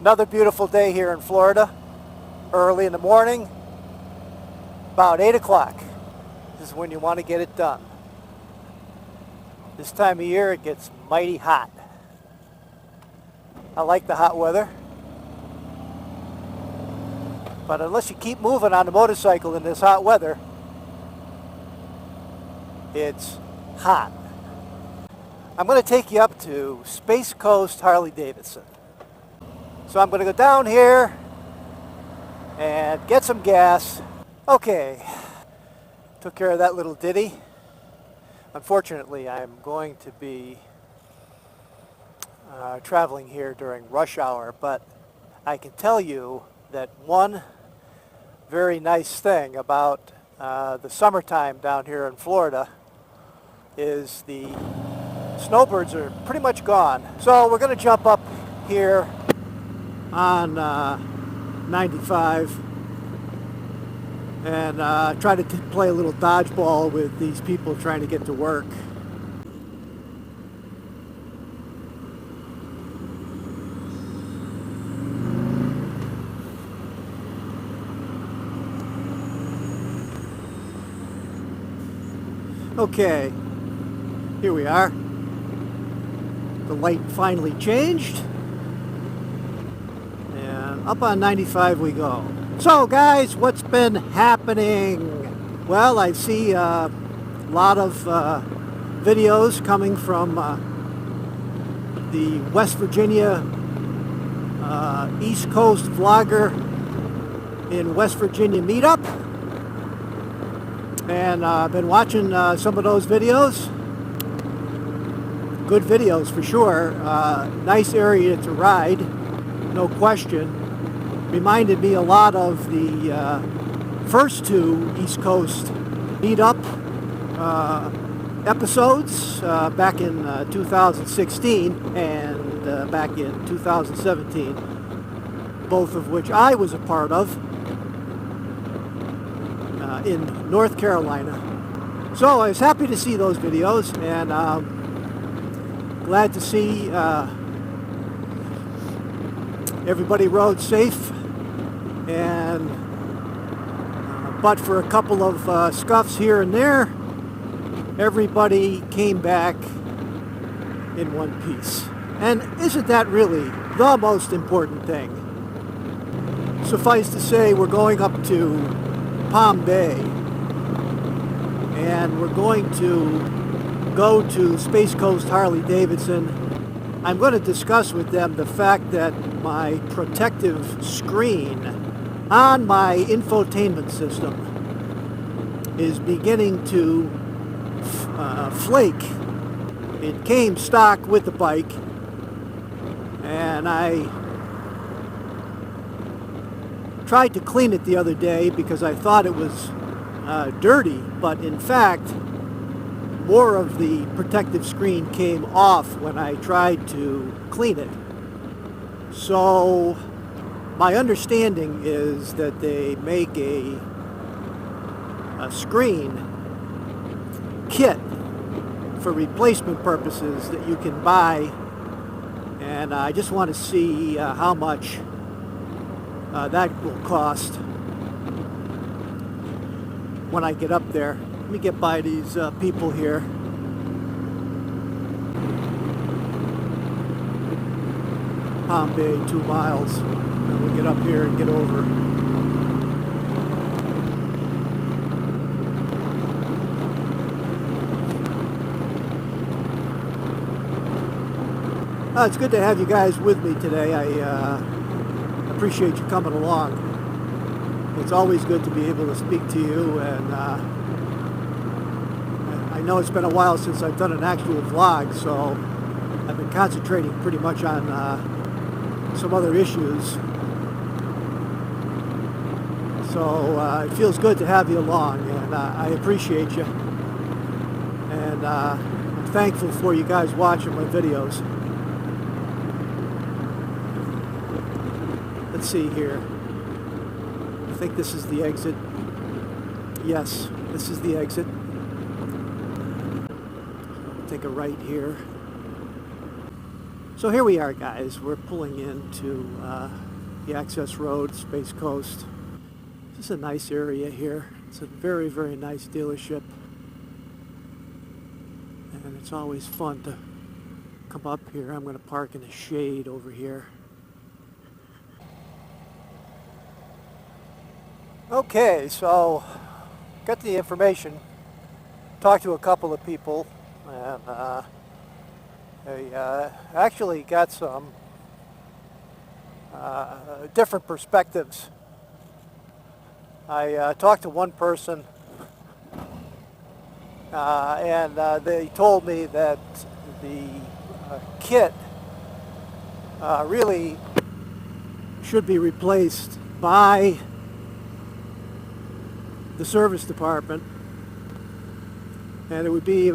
Another beautiful day here in Florida. Early in the morning, about 8 o'clock. This is when you want to get it done. This time of year it gets mighty hot. I like the hot weather. But unless you keep moving on the motorcycle in this hot weather, it's hot. I'm going to take you up to Space Coast Harley Davidson. So I'm going to go down here and get some gas. Okay, took care of that little ditty. Unfortunately, I'm going to be traveling here during rush hour, but I can tell you that one very nice thing about the summertime down here in Florida is the snowbirds are pretty much gone. So we're going to jump up here on 95 and try to play a little dodgeball with these people trying to get to work. Okay, here we are. The light finally changed. Up on 95 we go. So guys, what's been happening? Well, I see a lot of videos coming from the West Virginia East Coast vlogger in West Virginia meetup. And I've been watching some of those videos. Good videos for sure. Nice area to ride, no question. Reminded me a lot of the first two East Coast meetup episodes back in 2016 and back in 2017, both of which I was a part of in North Carolina. So I was happy to see those videos, and glad to see everybody rode safe. And but for a couple of scuffs here and there, everybody came back in one piece. And isn't that really the most important thing? Suffice to say, we're going up to Palm Bay, and we're going to go to Space Coast Harley Davidson. I'm going to discuss with them the fact that my protective screen on my infotainment system is beginning to flake. It came stock with the bike, and I tried to clean it the other day because I thought it was dirty, but in fact more of the protective screen came off when I tried to clean it. So my understanding is that they make a screen kit for replacement purposes that you can buy, and I just want to see how much that will cost when I get up there. Let me get by these people here. Palm Bay, 2 miles. And we'll get up here and get over. It's good to have you guys with me today. I appreciate you coming along. It's always good to be able to speak to you, and I know it's been a while since I've done an actual vlog, so I've been concentrating pretty much on some other issues. So it feels good to have you along, and I appreciate you. And I'm thankful for you guys watching my videos. Let's see here. I think this is the exit. Yes, this is the exit. Take a right here. So here we are, guys. We're pulling into the access road, Space Coast. This is a nice area here. It's a very, very nice dealership. And it's always fun to come up here. I'm going to park in the shade over here. Okay, so got the information. Talked to a couple of people, and they actually got some different perspectives. I talked to one person, and they told me that the kit really should be replaced by the service department, and it would be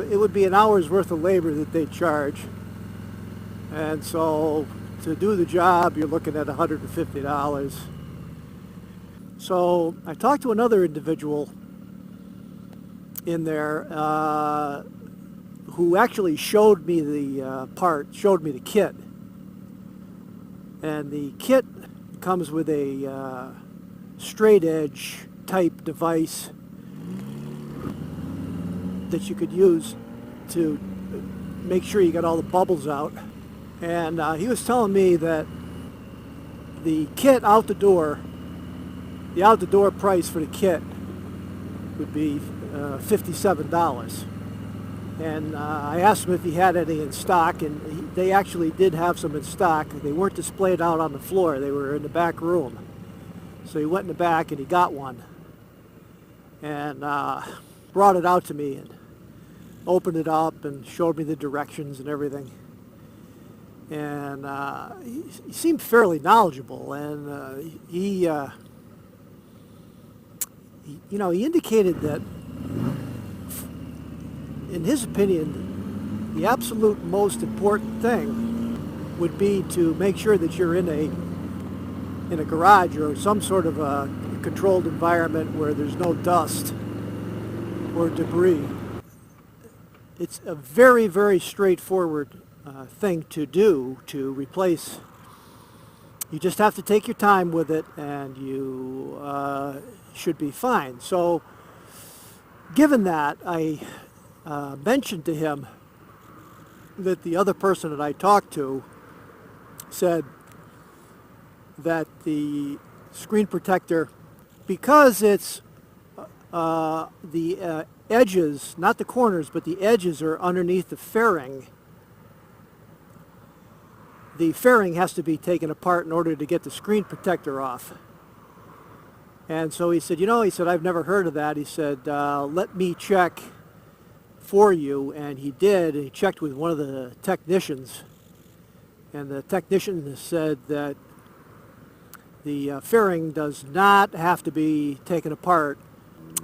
an hour's worth of labor that they charge, and so to do the job you're looking at $150. So I talked to another individual in there who actually showed me the kit, and the kit comes with a straight edge type device that you could use to make sure you got all the bubbles out. And he was telling me that the kit out the door price for the kit would be $57. And I asked him if he had any in stock, and they actually did have some in stock. They weren't displayed out on the floor, they were in the back room. So he went in the back and he got one, and brought it out to me and opened it up and showed me the directions and everything. And he seemed fairly knowledgeable, and he indicated that, in his opinion, the absolute most important thing would be to make sure that you're in a garage or some sort of a controlled environment where there's no dust or debris. It's a very, very straightforward thing to do to replace. You just have to take your time with it, and you should be fine. So given that, I mentioned to him that the other person that I talked to said that the screen protector, because it's the edges, not the corners, but the edges are underneath the fairing has to be taken apart in order to get the screen protector off. And so he said, I've never heard of that. He said, let me check for you. And he did. He checked with one of the technicians, and the technician said that the fairing does not have to be taken apart.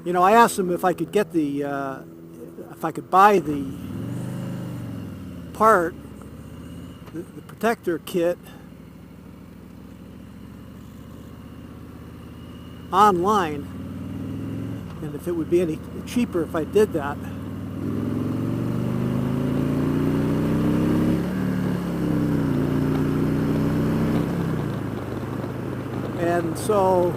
I asked him if I could get if I could buy the part, the protector kit, online, and if it would be any cheaper if I did that. And so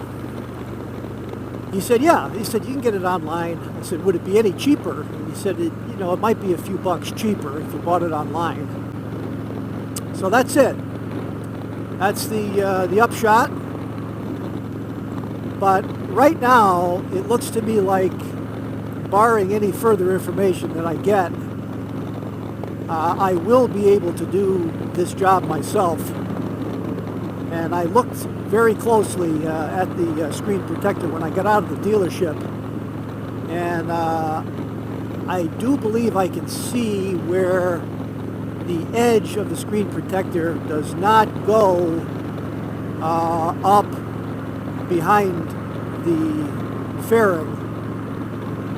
he said, yeah. He said, you can get it online. I said, would it be any cheaper? And he said, it might be a few bucks cheaper if you bought it online. So that's it. That's the upshot. But right now, it looks to me like, barring any further information that I get, I will be able to do this job myself. And I looked very closely at the screen protector when I got out of the dealership, and I do believe I can see where the edge of the screen protector does not go up behind the fairing.